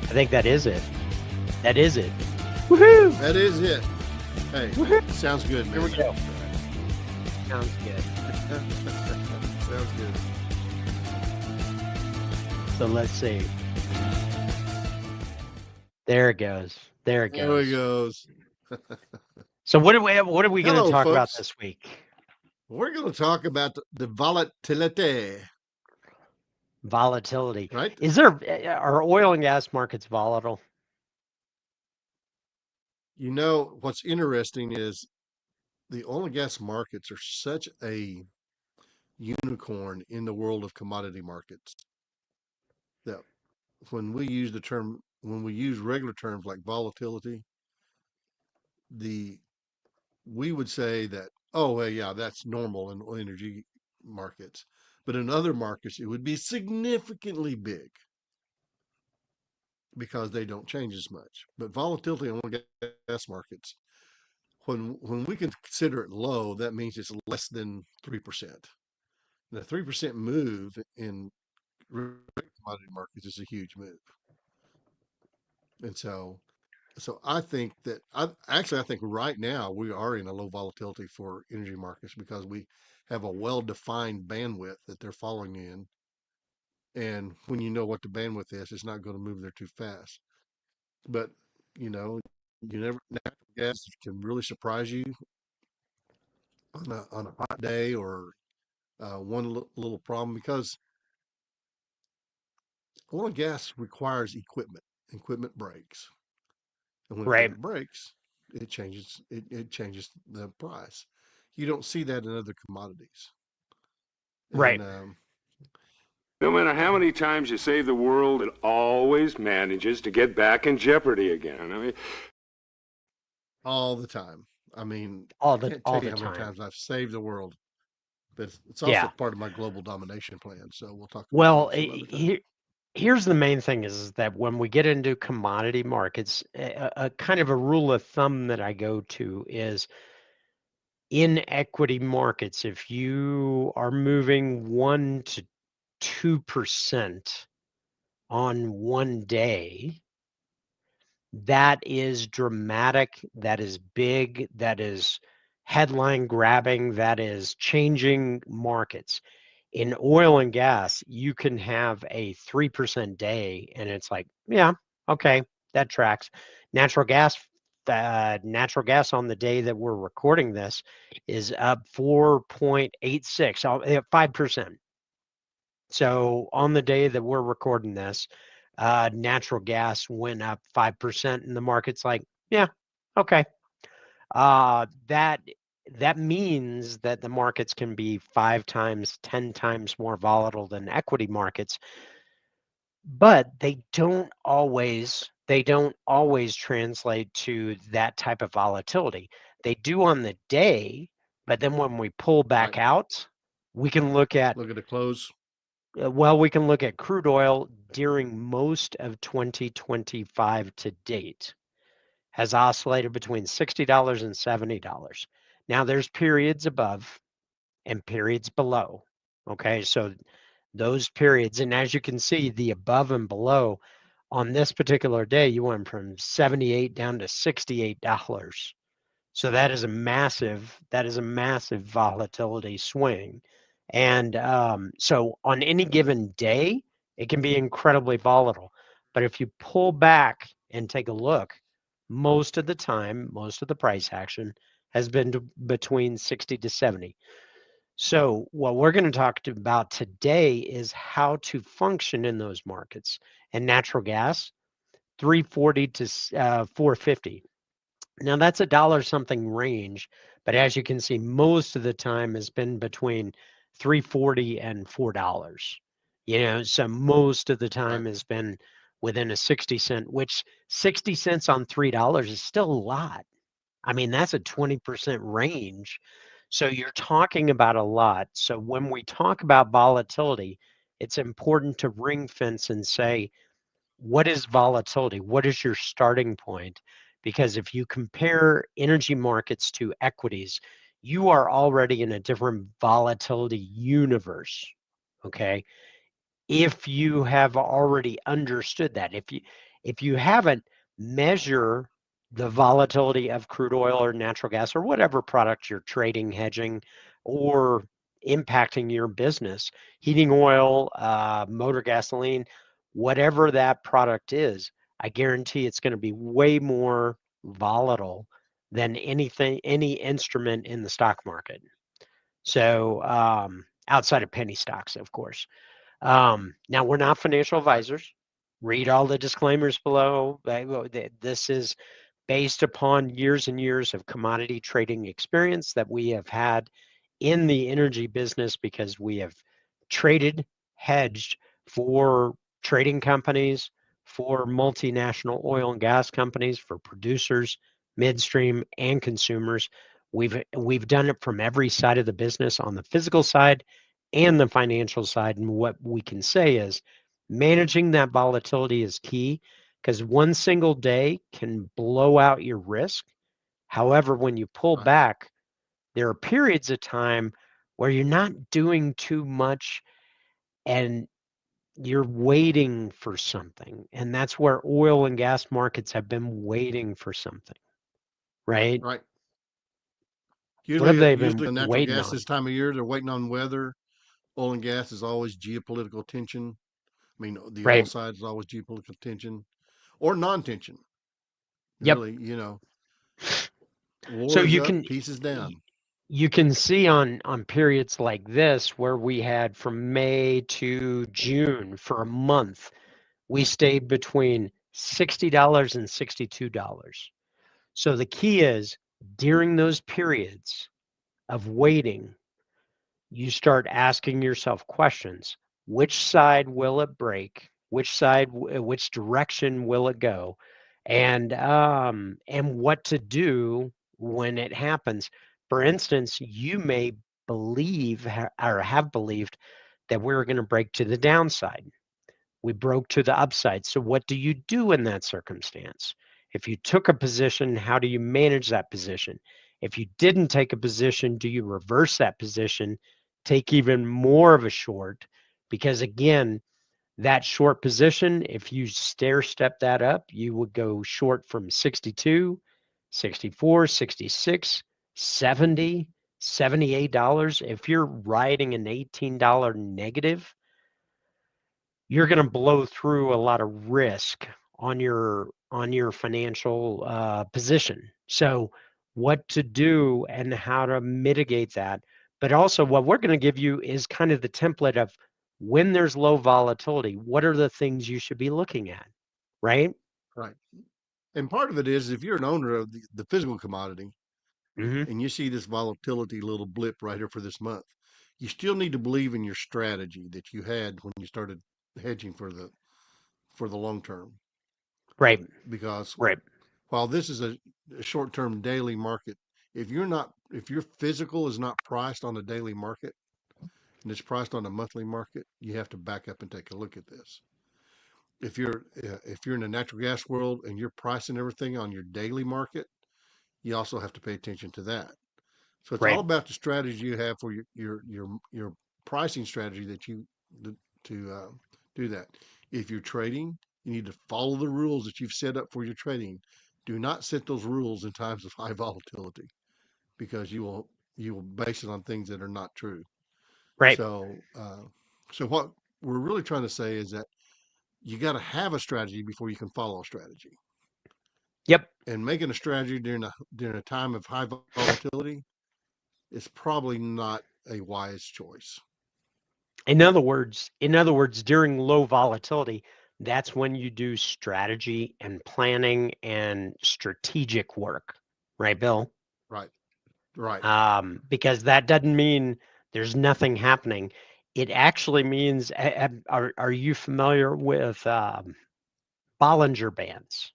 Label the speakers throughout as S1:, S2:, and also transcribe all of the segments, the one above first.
S1: I think that is it. That is it. Woohoo!
S2: That is it. Hey,
S1: Woohoo!
S2: sounds good,
S1: Here
S2: man.
S1: we go. Sounds good.
S2: Sounds good.
S1: So let's see. There it goes. There it
S2: There he
S1: goes.
S2: goes.
S1: So what are we going to
S2: Hello,
S1: talk about
S2: folks.
S1: this week?
S2: We're going to talk about the volatility,
S1: Volatility.
S2: right?
S1: Are oil and gas markets volatile?
S2: You know, what's interesting is the oil and gas markets are such a unicorn in the world of commodity markets that when we use regular terms like volatility, the we would say that, oh, well, yeah, that's normal in energy markets. But in other markets, it would be significantly big because they don't change as much. But volatility in oil and gas markets, when we consider it low, that means it's less than 3%. And a 3% move in commodity markets is a huge move. And so I think that I think right now we are in a low volatility for energy markets because we have a well-defined bandwidth that they're falling in. And when you know what the bandwidth is, it's not going to move there too fast. But you know, natural gas can really surprise you on a hot day or little problem because oil and gas requires equipment. Equipment breaks, and when
S1: Right.
S2: equipment breaks, it changes the price. You don't see that in other commodities. And
S1: Right.
S3: No matter how many times you save the world, it always manages to get back in jeopardy again. I mean,
S2: all the time. I mean,
S1: All
S2: I
S1: the
S2: can't
S1: all
S2: tell you
S1: the
S2: how many
S1: time.
S2: times I've saved the world, but it's also
S1: Yeah.
S2: part of my global domination plan. So we'll talk about
S1: Well,
S2: that some other time.
S1: here's the main thing is that when we get into commodity markets, a kind of a rule of thumb that I go to is in equity markets, if you are moving 1 to 2% on one day, that is dramatic, that is big, that is headline grabbing, that is changing markets. In oil and gas, you can have a 3% day and it's like, yeah, okay, that tracks. Natural gas natural gas on the day that we're recording this is up 4.86, 5%. So on the day that we're recording this, natural gas went up 5%, and the market's like, yeah, okay. That means that the markets can be 5 times, 10 times more volatile than equity markets, but they don't always translate to that type of volatility. They do on the day, but then when we pull
S2: Right.
S1: back out, we can look at
S2: Look at the close.
S1: we can look at crude oil during most of 2025 to date has oscillated between $60 and $70. Now there's periods above and periods below. Okay, so those periods, and as you can see, the above and below on this particular day, you went from 78 down to $68. So that is a massive volatility swing. And so on any given day, it can be incredibly volatile. But if you pull back and take a look, most of the time, most of the price action has been between 60 to 70. So what we're going to talk about today is how to function in those markets. And natural gas, 340 to 450. Now that's a dollar something range, but as you can see, most of the time has been between 340 and $4. So most of the
S2: Right.
S1: time has been within a 60 cent, which 60 cents on $3 is still a lot. I mean, that's a 20% range. So you're talking about a lot. So when we talk about volatility, it's important to ring fence and say, what is volatility? What is your starting point? Because if you compare energy markets to equities, you are already in a different volatility universe. Okay. if you have already understood that. If you haven't, measure the volatility of crude oil or natural gas or whatever product you're trading, hedging, or impacting your business, heating oil, motor gasoline, whatever that product is, I guarantee it's going to be way more volatile than any instrument in the stock market. So outside of penny stocks, of course. Now, we're not financial
S2: Right.
S1: advisors. Read all the disclaimers below. This is based upon years and years of commodity trading experience that we have had in the energy business, because we have traded, hedged for trading companies, for multinational oil and gas companies, for producers, midstream, and consumers. We've done it from every side of the business, on the physical side and the financial side. And what we can say is managing that volatility is key, because one single day can blow out your risk. However, when you pull
S2: Right.
S1: back, there are periods of time where you're not doing too much and you're waiting for something. And that's where oil and gas markets have been waiting for something, right?
S2: Right.
S1: What have they
S2: Usually
S1: been
S2: the natural
S1: waiting
S2: gas
S1: on?
S2: this time of year, they're waiting on weather. Oil and gas is always geopolitical tension. I mean, the oil
S1: Right.
S2: side is always geopolitical tension or non-tension.
S1: Yep.
S2: Really,
S1: So
S2: war is
S1: you
S2: up,
S1: can
S2: peace is down.
S1: you can see on periods like this, where we had from May to June for a month, we stayed between $60 and $62. So the key is, during those periods of waiting, you start asking yourself questions. Which side will it break? Which direction will it go? And what to do when it happens. For instance, you may believe or have believed that we're going to break to the downside. We broke to the upside. So what do you do in that circumstance? If you took a position, how do you manage that position? If you didn't take a position, do you reverse that position, take even more of a short? Because again, that short position, if you stair step that up, you would go short from 62, 64, 66, 70, $78. If you're riding an $18 negative, you're going to blow through a lot of risk on your financial position. So what to do and how to mitigate that. But also, what we're going to give you is kind of the template of, when there's low volatility, what are the things you should be looking at, right?
S2: Right. And part of it is, if you're an owner of the physical commodity
S1: Hmm.
S2: and you see this volatility little blip right here for this month, you still need to believe in your strategy that you had when you started hedging for the long term.
S1: Right.
S2: Because
S1: Right.
S2: while this is a short term daily market, if your physical is not priced on a daily market and it's priced on a monthly market, you have to back up and take a look at this. If you're in the natural gas world and you're pricing everything on your daily market, you also have to pay attention to that. So it's all
S1: Right.
S2: about the strategy you have for your pricing strategy to do that. If you're trading, you need to follow the rules that you've set up for your trading. Do not set those rules in times of high volatility, because you will base it on things that are not true.
S1: Right.
S2: So so what we're really trying to say is that you got to have a strategy before you can follow a strategy.
S1: Yep.
S2: And making a strategy during a time of high volatility is probably not a wise choice.
S1: In other words, during low volatility, that's when you do strategy and planning and strategic work, right, Bill?
S2: Right. Right.
S1: Because that doesn't mean there's nothing happening. It actually means, are you familiar with Bollinger Bands?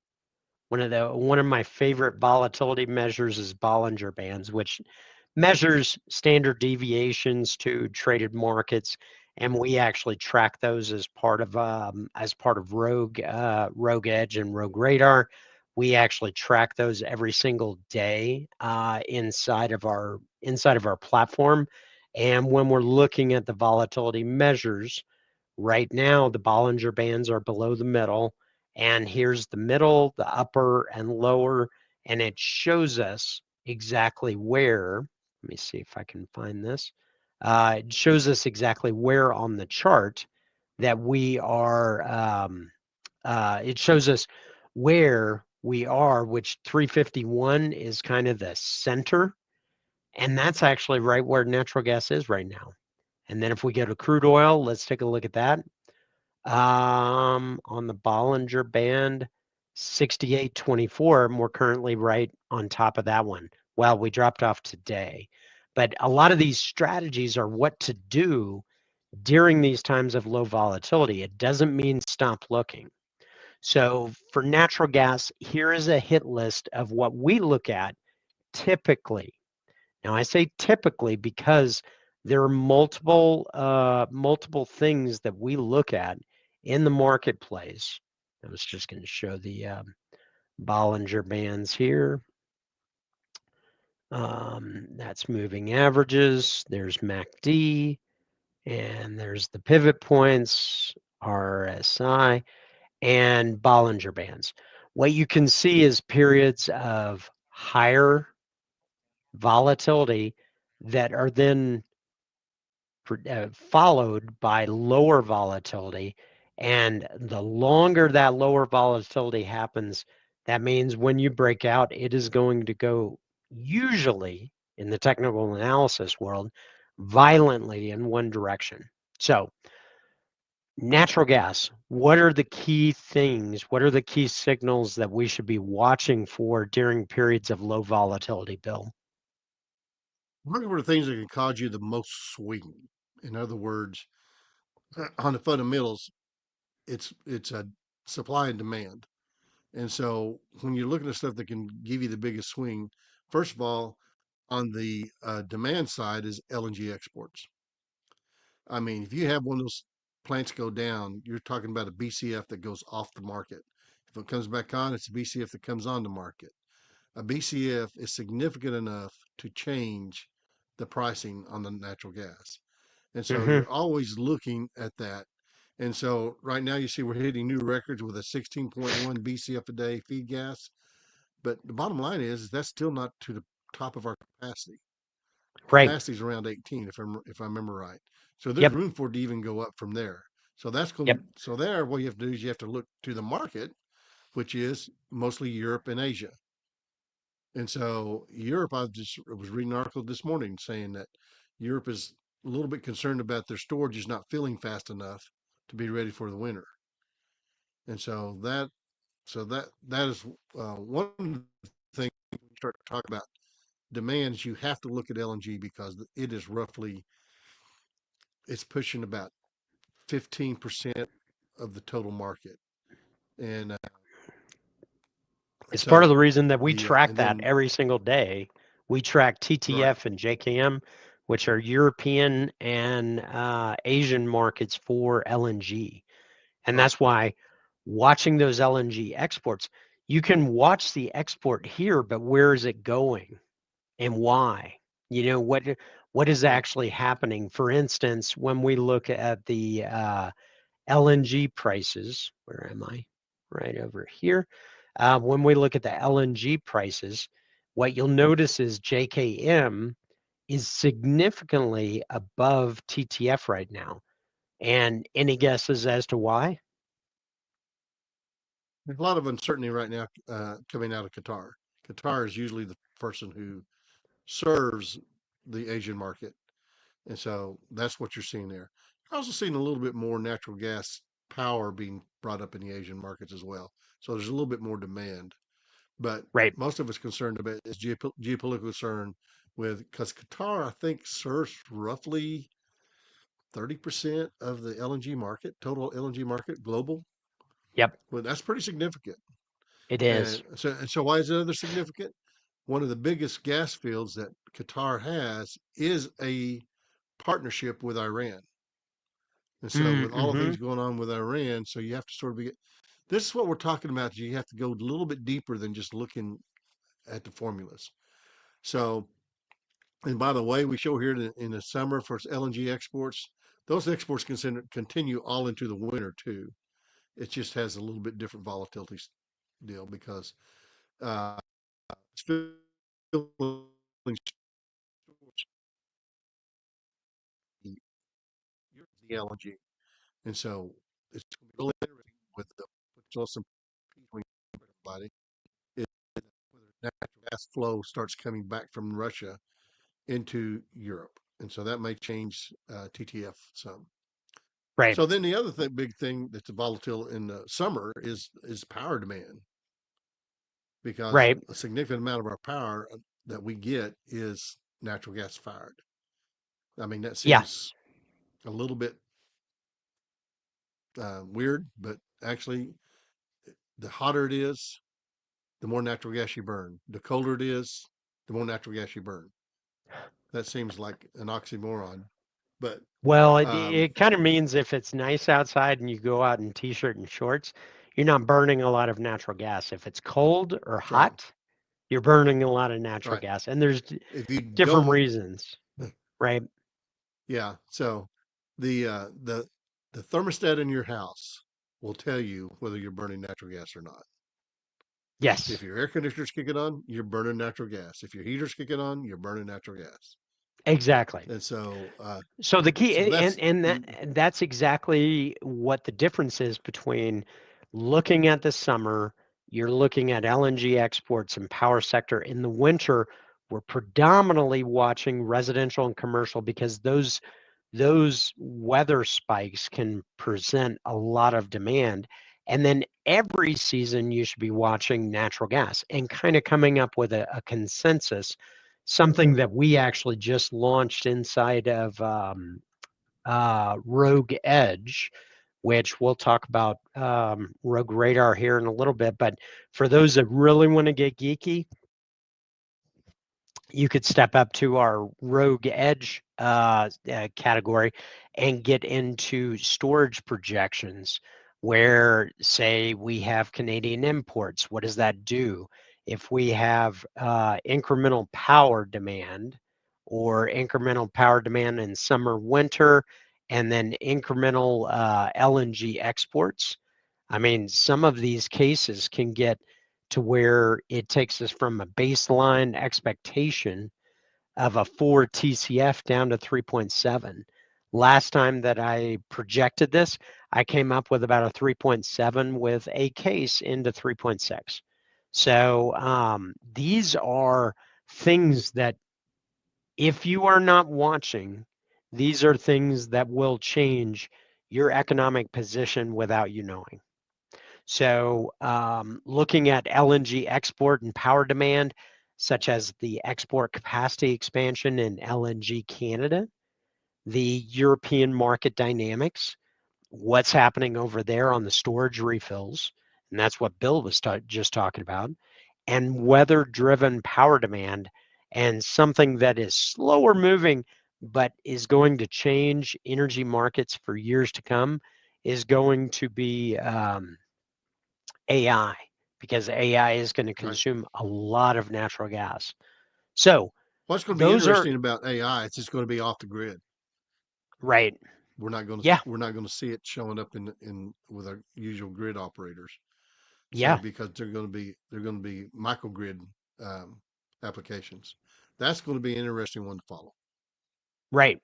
S1: One of my favorite volatility measures is Bollinger Bands, which measures standard deviations to traded markets, and we actually track those as part of Rogue Edge and Rogue Radar. We actually track those every single day inside of our platform. And when we're looking at the volatility measures, Right now, the Bollinger Bands are below the middle, and here's the middle, the upper, and lower, and it shows us exactly where. Let me see if I can find this. It shows us exactly where on the chart that we are. It shows us where we are, which 351 is kind of the center, and that's actually right where natural gas is right now. And then if we go to crude oil, let's take a look at that. On the Bollinger Band, 68.24, we're currently right on top of that one. Well, we dropped off today. But a lot of these strategies are what to do during these times of low volatility. It doesn't mean stop looking. So for natural gas, here is a hit list of what we look at typically. Now I say typically because there are multiple things that we look at in the marketplace. I was just going to show the Bollinger Bands here. That's moving averages. There's MACD, and there's the pivot points, RSI, and Bollinger Bands. What you can see is periods of higher volatility that are then followed by lower volatility. And the longer that lower volatility happens, that means when you break out, it is going to go usually in the technical analysis world violently in one direction. So, natural gas, what are the key things? What are the key signals that we should be watching for during periods of low volatility, Bill?
S2: Looking for the things that can cause you the most swing. In other words, on the fundamentals, it's a supply and demand. And so when you're looking at stuff that can give you the biggest swing, first of all, on the demand side is LNG exports. I mean, if you have one of those plants go down, you're talking about a BCF that goes off the market. If it comes back on, it's a BCF that comes on the market. A BCF is significant enough to change the pricing on the natural gas. And so
S1: Mm-hmm.
S2: you're always looking at that. And so right now you see we're hitting new records with a 16.1 BCF a day feed gas. But the bottom line is that's still not to the top of our capacity.
S1: Right.
S2: Capacity is around 18 if I remember right. So there's
S1: Yep.
S2: room for it to even go up from there. So that's
S1: Yep.
S2: going. So there, what you have to do is you have to look to the market, which is mostly Europe and Asia. And so Europe, I was reading an article this morning saying that Europe is a little bit concerned about their storage is not filling fast enough to be ready for the winter. And that is one of the things when you start to talk about demands. You have to look at LNG because it is roughly it's pushing about 15% of the total market. And
S1: It's part of
S2: so
S1: the reason that we
S2: the
S1: track
S2: and
S1: that
S2: then
S1: every single day. We track
S2: right,
S1: TTF and JKM, which are European and Asian markets for LNG. And
S2: right.
S1: that's why watching those LNG exports, you can watch the export here, but where is it going and why? You know, what is
S2: Well,
S1: actually happening? For instance, when we look at the LNG prices, where am I? Right over here. When we look at the LNG prices, what you'll notice is JKM is significantly above TTF right now. And any guesses as to why?
S2: there's a lot of uncertainty right now coming out of Qatar. Qatar is usually the person who serves the Asian market. And so that's what you're seeing there. You're also seeing a little bit more natural gas power being brought up in the Asian markets as well. So there's a little bit more demand. But
S1: Right.
S2: most of us concerned about is geopolitical concern with because Qatar, I think, serves roughly 30% of the LNG market, total LNG market global.
S1: Yep.
S2: Well, that's pretty significant.
S1: It is.
S2: And so why is it other significant? One of the biggest gas fields that Qatar has is a partnership with Iran. And so with all the
S1: Mm-hmm.
S2: things going on with Iran, so you have to sort of be this is what we're talking about. You have to go a little bit deeper than just looking at the formulas. So, and by the way, we show here in the summer for LNG exports, those exports continue all into the winter too. It just has a little bit different volatility deal because it's filling the LNG, and so it's going to be really interesting with the potential some between everybody is whether natural gas flow starts coming back from Russia into Europe, and so that may change TTF some.
S1: Right.
S2: So then the other big thing that's volatile in the summer is power demand because
S1: Right.
S2: a significant amount of our power that we get is natural gas fired. I mean, that
S1: Yeah.
S2: seems a little bit weird, but actually, the hotter it is, the more natural gas you burn. The colder it is, the more natural gas you burn. That seems like an oxymoron, but
S1: Well,
S2: um,
S1: it kind of means if it's nice outside and you go out in t-shirt and shorts, you're not burning a lot of natural gas. If it's cold or
S2: right,
S1: hot, you're burning a lot of natural
S2: right.
S1: gas. And there's
S2: If you
S1: different
S2: don't,
S1: reasons, right?
S2: yeah. So the uh, the the thermostat in your house will tell you whether you're burning natural gas or not. If
S1: Yes,
S2: your air conditioner's kicking on, you're burning natural gas. If your heater's kicking on, you're burning natural gas.
S1: exactly.
S2: And so,
S1: So the key
S2: so that's
S1: and that's exactly what the difference is between looking at the summer, you're looking at LNG exports and power sector. In the winter, we're predominantly watching residential and commercial because those weather spikes can present a lot of demand. And then every season you should be watching natural gas and kind of coming up with a consensus, something that we actually just launched inside of Rogue Edge, which we'll talk about Rogue Radar here in a little bit. But for those that really want to get geeky, you could step up to our Rogue Edge category and get into storage projections where, say, we have Canadian imports. What does that do? If we have incremental power demand or incremental power demand in summer, winter, and then incremental LNG exports, I mean, some of these cases can get to where it takes us from a baseline expectation of a 4 TCF down to 3.7. Last time that I projected this, I came up with about a 3.7 with a case into 3.6. So these are things that if you are not watching, these are things that will change your economic position without you knowing. So, looking at LNG export and power demand, such as the export capacity expansion in LNG Canada, the European market dynamics, what's happening over there on the storage refills, and that's what Bill was just talking about, and weather driven power demand, and something that is slower moving but is going to change energy markets for years to come is going to be AI, because AI is going to
S2: right.
S1: consume a lot of natural gas. So
S2: What's going to be
S1: those are
S2: interesting about AI? It's just going to be off the grid.
S1: right. Yeah,
S2: We're not going to see it showing up in with our usual grid operators. So
S1: yeah,
S2: because they're going to be microgrid um, applications. That's going to be an interesting one to follow.
S1: right.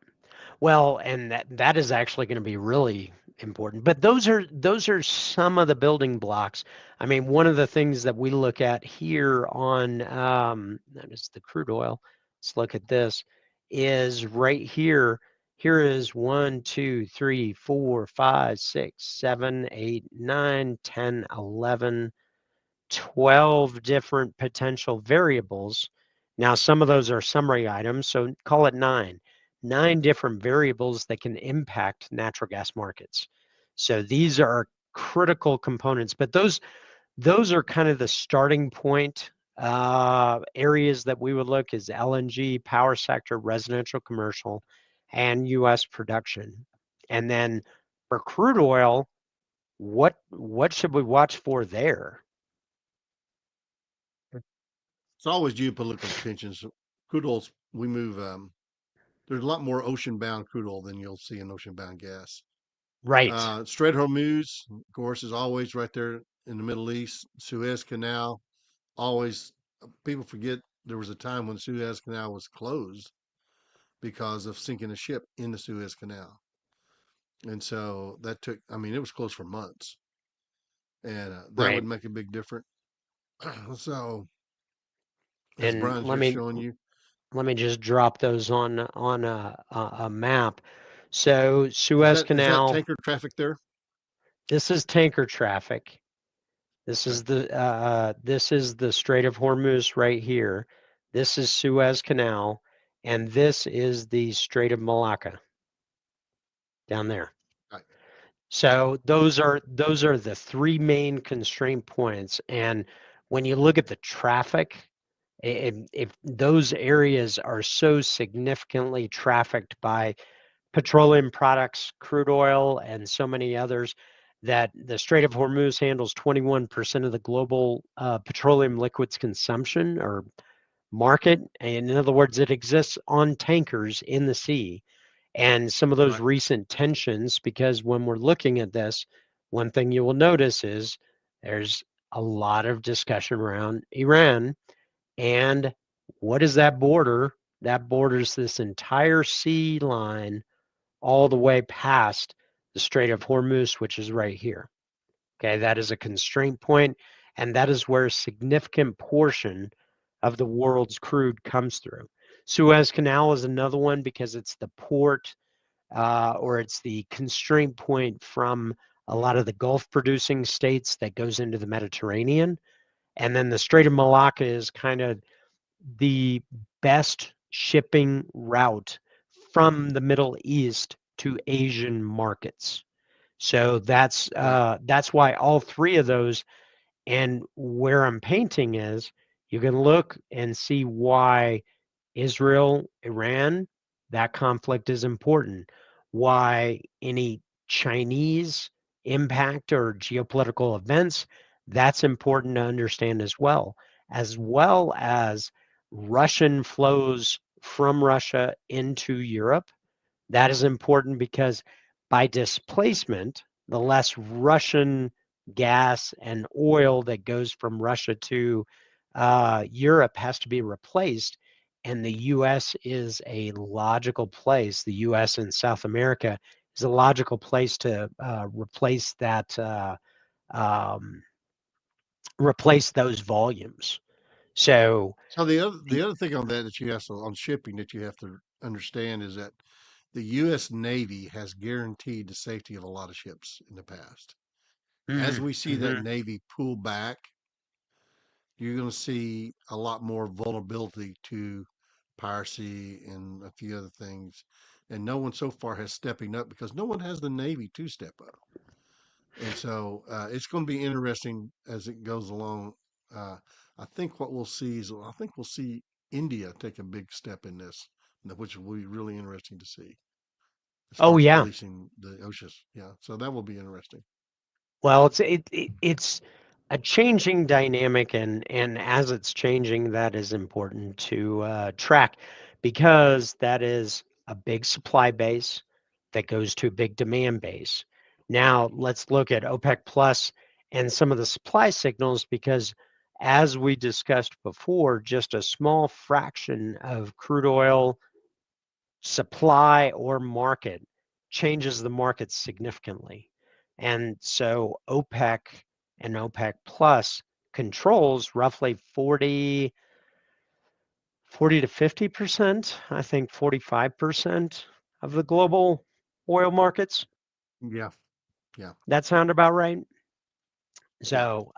S1: Well, and that is actually going to be really important. But those are some of the building blocks. I mean, one of the things that we look at here on that is the crude oil. Let's look at this. Is right here. Here is 1, 2, 3, 4, 5, 6, 7, 8, 9, 10, 11, 12 different potential variables. Now, some of those are summary items, so call it nine different variables that can impact natural gas markets. So these are critical components, but those are kind of the starting point areas that we would look is LNG, power sector, residential, commercial, and U.S. production. And then for crude oil, what should we watch for there?
S2: It's always geopolitical tensions. Crude oils, we move there's a lot more ocean-bound crude oil than you'll see in ocean-bound gas.
S1: Right.
S2: Strait of Hormuz, of course, is always right there in the Middle East. Suez Canal, always. People forget there was a time when the Suez Canal was closed because of sinking a ship in the Suez Canal, and so that took. I mean, it was closed for months, and that would
S1: Right.
S2: make a big difference. So, as
S1: And
S2: Brian's just showing you,
S1: let me just drop those on a map. So Suez
S2: is that
S1: Canal,
S2: tanker traffic there?
S1: this is tanker traffic.
S2: Okay,
S1: This is the Strait of Hormuz right here. This is Suez Canal, and this is the Strait of Malacca down there.
S2: right,
S1: So those are the three main constraint points. And when you look at the traffic, if those areas are so significantly trafficked by petroleum products, crude oil, and so many others, that the Strait of Hormuz handles 21% of the global petroleum liquids consumption or market. And in other words, it exists on tankers in the sea. And some of those
S2: right.
S1: recent tensions, because when we're looking at this, one thing you will notice is there's a lot of discussion around Iran. And what is that border? That borders this entire sea line all the way past the Strait of Hormuz, which is right here. Okay, that is a constraint point, and that is where a significant portion of the world's crude comes through. Suez Canal is another one because it's the port or it's the constraint point from a lot of the Gulf producing states that goes into the Mediterranean. And then the Strait of Malacca is kind of the best shipping route from the Middle East to Asian markets. So
S2: Right.
S1: that's why all three of those, and where I'm painting is you can look and see why Israel, Iran, that conflict is important. Why any Chinese impact or geopolitical events, that's important to understand as well as Russian flows from Russia into Europe. That is important because by displacement, the less Russian gas and oil that goes from Russia to Europe has to be replaced. And the US is a logical place. The US and South America is a logical place to um, replace those volumes. So
S2: So the
S1: the
S2: other thing on that you have to on shipping that you have to understand is that the U.S. Navy has guaranteed the safety of a lot of ships in the past. As we see that
S1: mhm.
S2: Navy pull back, you're going to see a lot more vulnerability to piracy and a few other things. And no one so far has stepping up because no one has the Navy to step up. And so it's going to be interesting as it goes along. Uh, I think what we'll see is I think we'll see India take a big step in this, which will be really interesting to see as far
S1: Oh
S2: as
S1: yeah.
S2: policing the oceans. Yeah, so that will be interesting.
S1: Well, it's a changing dynamic, and as it's changing, that is important to track because that is a big supply base that goes to a big demand base. Now, let's look at OPEC Plus and some of the supply signals because, as we discussed before, just a small fraction of crude oil supply or market changes the market significantly. And so OPEC and OPEC Plus controls roughly 40 to 50%, I think 45% of the global oil markets.
S2: Yeah, yeah,
S1: That sound about right?
S2: yeah.
S1: So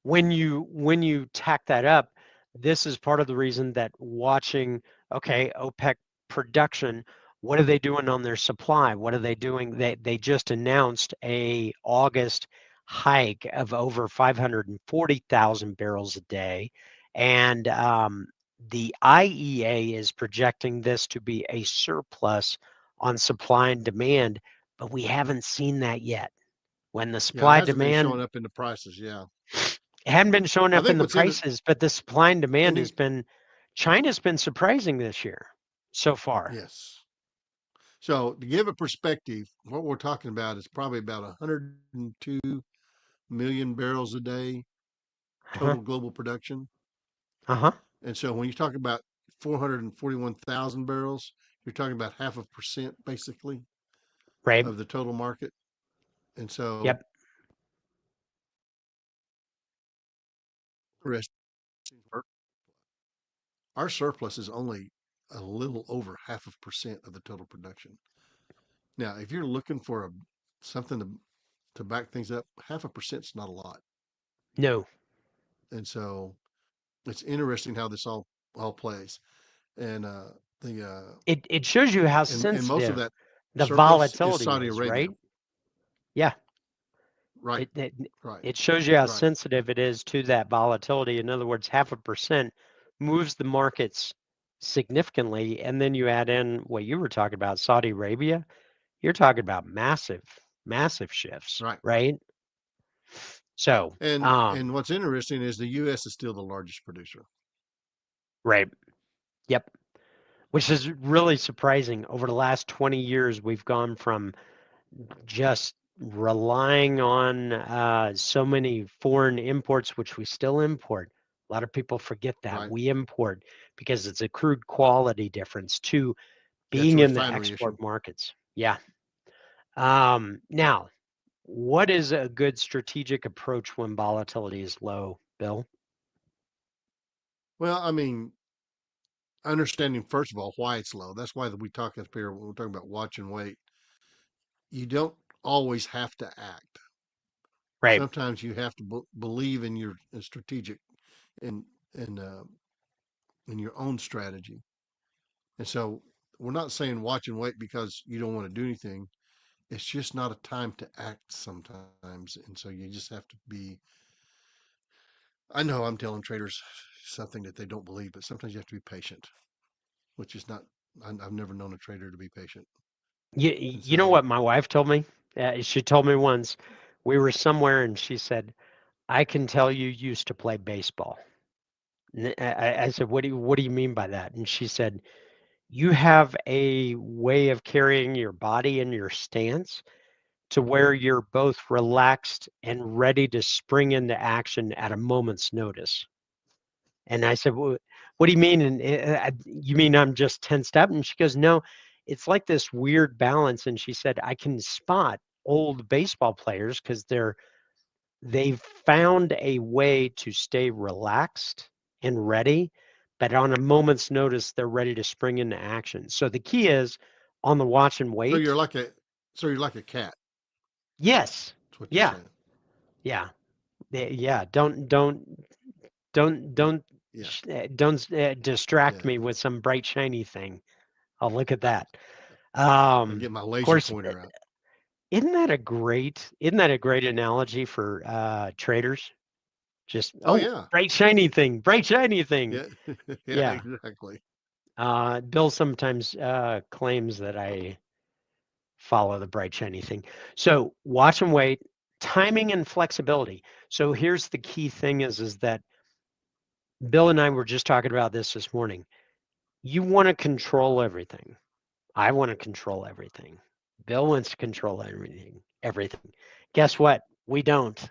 S1: when you tack that up, this is part of the reason that watching, okay, OPEC production, what are they doing on their supply? What are they doing? They just announced a August hike of over 540,000 barrels a day, and the IEA is projecting this to be a surplus on supply and demand, but we haven't seen that yet. When the
S2: Yeah, it
S1: supply
S2: hasn't been
S1: demand
S2: showing up in the prices. Yeah.
S1: it hadn't been showing
S2: I
S1: up in
S2: think
S1: the
S2: what's in it,
S1: prices, but the supply and
S2: and
S1: demand has
S2: the,
S1: been China's been surprising this year. so far.
S2: Yes. So to give a perspective, what we're talking about is probably about 102 million barrels a day
S1: Uh-huh.
S2: total global production.
S1: Uh-huh.
S2: And so when you talk about 441,000 barrels, you're talking about half a percent basically
S1: Right.
S2: of the total market. And so
S1: Yep.
S2: our surplus is only a little over half a percent of the total production. Now, if you're looking for something to back things up, half a percent's not a lot.
S1: No.
S2: And so it's interesting how this all plays. And the
S1: It shows you how
S2: and most of
S1: sensitive
S2: that
S1: the
S2: surplus is
S1: volatility
S2: Saudi
S1: is,
S2: Arabia.
S1: right? Yeah.
S2: Right,
S1: It, it
S2: right,
S1: it shows you how
S2: right.
S1: sensitive it is to that volatility. In other words, half a percent moves the markets significantly, and then you add in what you were talking about, Saudi Arabia. You're talking about massive, massive shifts,
S2: Right.
S1: right? So,
S2: And what's interesting is the US is still the largest producer.
S1: right, yep. Which is really surprising. Over the last 20 years, we've gone from just relying on so many foreign imports, which we still import. A lot of people forget that
S2: Right.
S1: we import because it's a crude quality difference to
S2: Yeah, it's a
S1: being in the
S2: refinery issue.
S1: export markets. Yeah. Now, what is a good strategic approach when volatility is low, Bill?
S2: Well, I mean, understanding first of all why it's low. That's why we talk up here when we're talking about watch and wait. You don't always have to act.
S1: Right.
S2: Sometimes you have to believe in your strategic and in in your own strategy. And so we're not saying watch and wait because you don't want to do anything. It's just not a time to act sometimes. And so you just have to be. I know I'm telling traders something that they don't believe, but sometimes you have to be patient, which is not. I've never known a trader to be patient. And
S1: You know
S2: so,
S1: what my wife told me? She told me once we were somewhere and she said, I can tell you used to play baseball. I said, what do you mean by that? And she said, you have a way of carrying your body and your stance to where you're both relaxed and ready to spring into action at a moment's notice. And I said, what do you mean? And you mean I'm just tensed up? And she goes, no, it's like this weird balance. And she said, I can spot old baseball players because they've found a way to stay relaxed and ready, but on a moment's notice, they're ready to spring into action. So the key is on the watch and
S2: so you're
S1: wait.
S2: like a, so you're like a cat.
S1: Yes.
S2: That's what you're
S1: Yeah.
S2: saying.
S1: Yeah. Yeah. Don't
S2: Yeah,
S1: don't distract
S2: yeah.
S1: me with some bright shiny thing. I'll look at that.
S2: I get my
S1: Of
S2: laser
S1: course,
S2: pointer out.
S1: isn't that a great analogy for traders? Just
S2: Oh yeah,
S1: bright shiny thing.
S2: yeah, yeah.
S1: Yeah.
S2: Exactly.
S1: Bill sometimes claims that I follow the bright shiny thing. So watch and wait, timing and flexibility. So here's the key thing is that Bill and I were just talking about this morning. You want to control everything. I want to control everything. Bill wants to control everything. Everything. Guess what? We don't.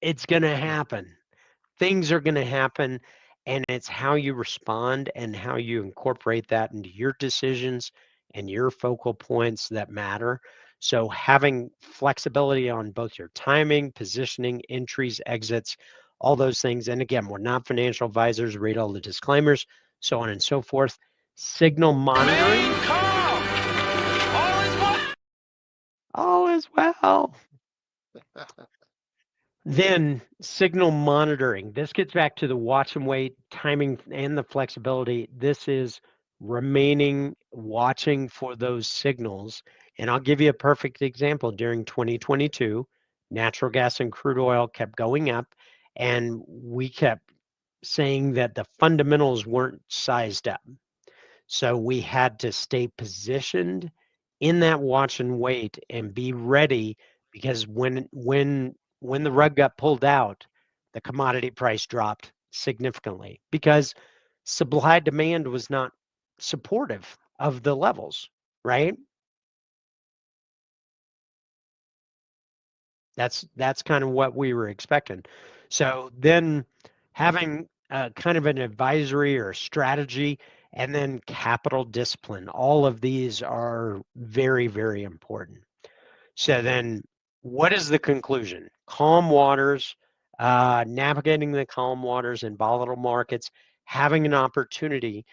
S1: It's going to
S2: No.
S1: happen. Things are going to happen, and it's how you respond and how you incorporate that into your decisions and your focal points that matter. So having flexibility on both your timing, positioning, entries, exits, all those things. And again, we're not financial advisors. Read all the disclaimers, so on and so forth. Signal monitoring.
S4: Main call. All is well.
S1: All is well. Then signal monitoring. This gets back to the watch and wait, timing, and the flexibility. This is remaining watching for those signals. And I'll give you a perfect example. During 2022, natural gas and crude oil kept going up, and we kept saying that the fundamentals weren't sized up. So we had to stay positioned in that watch and wait and be ready because when the rug got pulled out, the commodity price dropped significantly because supply demand was not supportive of the levels, right? That's kind of what we were expecting. So then having kind of an advisory or strategy and then capital discipline, all of these are very, very important. So then what is the conclusion? Calm waters, navigating the calm waters in volatile markets, having an opportunity,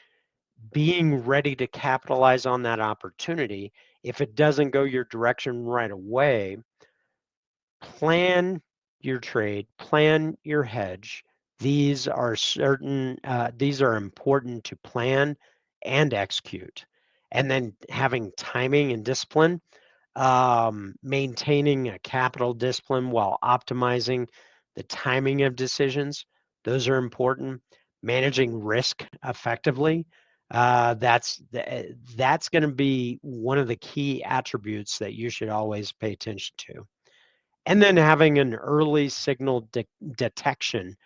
S1: being ready to capitalize on that opportunity. If it doesn't go your direction right away, plan your trade, plan your hedge. These are these are important to plan and execute. And then having timing and discipline, maintaining a capital discipline while optimizing the timing of decisions. Those are important. Managing risk effectively. That's going to be one of the key attributes that you should always pay attention to. And then having an early signal detection.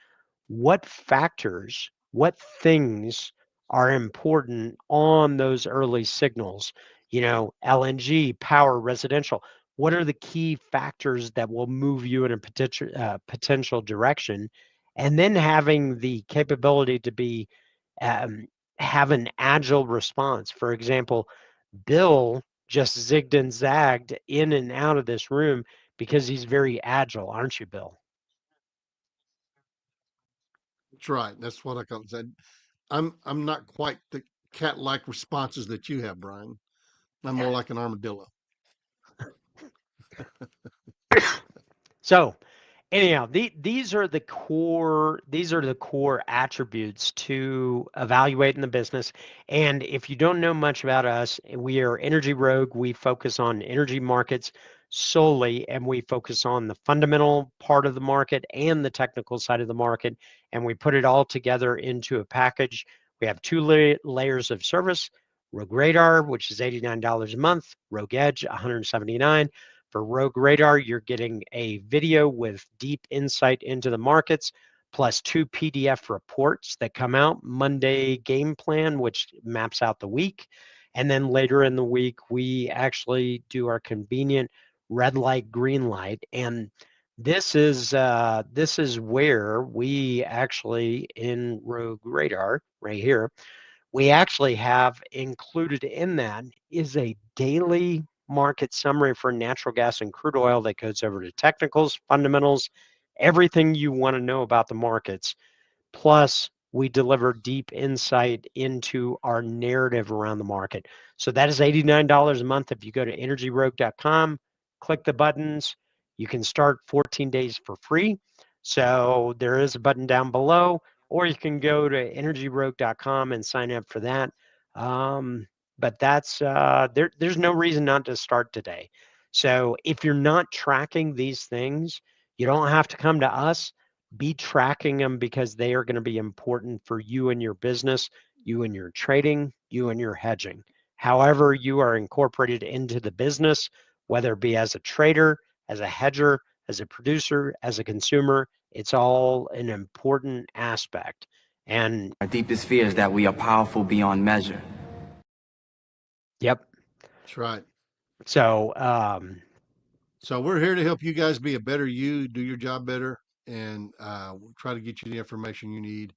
S1: What factors, what things are important on those early signals? You know, LNG, power, residential. What are the key factors that will move you in a potential direction? And then having the capability to be um, have an agile response. For example, Bill just zigged and zagged in and out of this room because he's very agile, aren't you, Bill?
S2: That's right. That's what I call it. I'm not quite the cat-like responses that you have, Brian. I'm more like an armadillo.
S1: So anyhow, these are the core attributes to evaluating the business. And if you don't know much about us, we are Energy Rogue. We focus on energy markets solely, and we focus on the fundamental part of the market and the technical side of the market, and we put it all together into a package. We have two layers of service. Rogue Radar, which is $89 a month, Rogue Edge, $179. For Rogue Radar, you're getting a video with deep insight into the markets, plus 2 PDF reports that come out. Monday game plan, which maps out the week. And then later in the week, we actually do our convenient red light, green light. And this is where we actually in Rogue Radar right here we actually have included in that is a daily market summary for natural gas and crude oil that goes over to technicals, fundamentals, everything you want to know about the markets. Plus, we deliver deep insight into our narrative around the market. So that is $89 a month. If you go to energyrogue.com, click the buttons, you can start 14 days for free. So there is a button down below, or you can go to energyrogue.com and sign up for that. But there's no reason not to start today. So if you're not tracking these things, you don't have to come to us. Be tracking them because they are going to be important for you and your business, you and your trading, you and your hedging. However, you are incorporated into the business, whether it be as a trader, as a hedger, as a producer, as a consumer, it's all an important aspect. And
S5: Our deepest fear is that we are powerful beyond measure.
S1: yep.
S2: That's right.
S1: So,
S2: So we're here to help you guys be a better you, do your job better, and we'll try to get you the information you need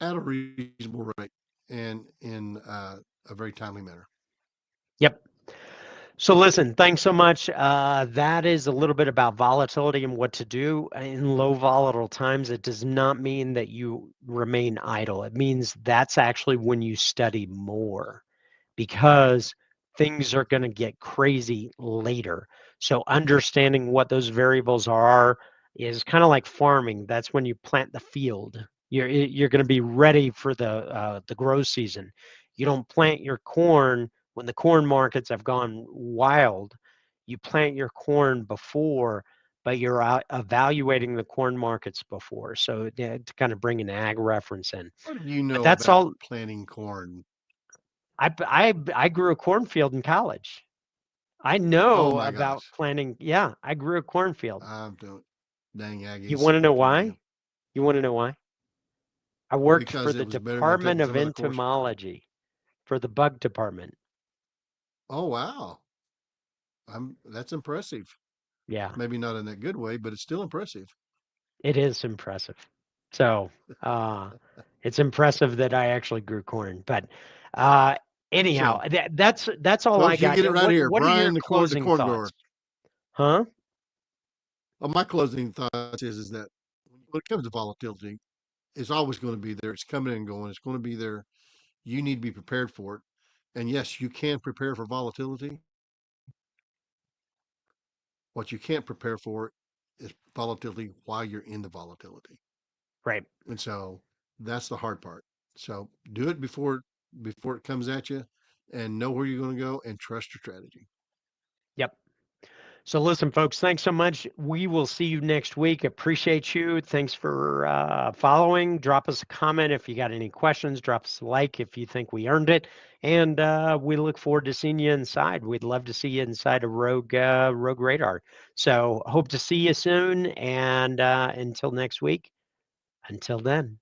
S2: at a reasonable rate and in a very timely manner.
S1: yep. So listen, thanks so much. That is a little bit about volatility and what to do in low volatile times. It does not mean that you remain idle. It means that's actually when you study more because things are going to get crazy later. So understanding what those variables are is kind of like farming. That's when you plant the field. You're going to be ready for the grow season. You don't plant your corn when the corn markets have gone wild. You plant your corn before, but you're out evaluating the corn markets before. So to kind of bring an ag reference in.
S2: What do you
S1: But
S2: know
S1: that's
S2: about
S1: all.
S2: planting corn?
S1: I grew a cornfield in college. I
S2: Oh
S1: know
S2: my
S1: about
S2: gosh.
S1: planting. Yeah, I grew a cornfield.
S2: I don't. Dang
S1: You
S2: Aggies.
S1: want to know
S2: Here we go.
S1: why? You want to know why? I worked for
S2: Because
S1: the
S2: it was better than
S1: Department
S2: taking
S1: of
S2: some other course.
S1: Entomology for the bug department.
S2: Oh, wow. That's impressive.
S1: Yeah,
S2: Maybe not in that good way, but it's still impressive.
S1: it is impressive. So it's impressive that I actually grew corn. But anyhow,
S2: So,
S1: that's all I
S2: folks, you
S1: got.
S2: get it right here.
S1: What are your
S2: Brian, the
S1: closing
S2: corn grower.
S1: thoughts? Huh?
S2: Well, my closing thoughts is that when it comes to volatility, it's always going to be there. It's coming and going. It's going to be there. You need to be prepared for it. And yes, you can prepare for volatility. What you can't prepare for is volatility while you're in the volatility.
S1: Right.
S2: And so that's the hard part. So do it before it comes at you, and know where you're going to go and trust your strategy.
S1: Yep. So listen, folks, thanks so much. We will see you next week. Appreciate you. Thanks for following. Drop us a comment if you got any questions. Drop us a like if you think we earned it. And we look forward to seeing you inside. We'd love to see you inside a Rogue Radar. So hope to see you soon. And until next week, until then.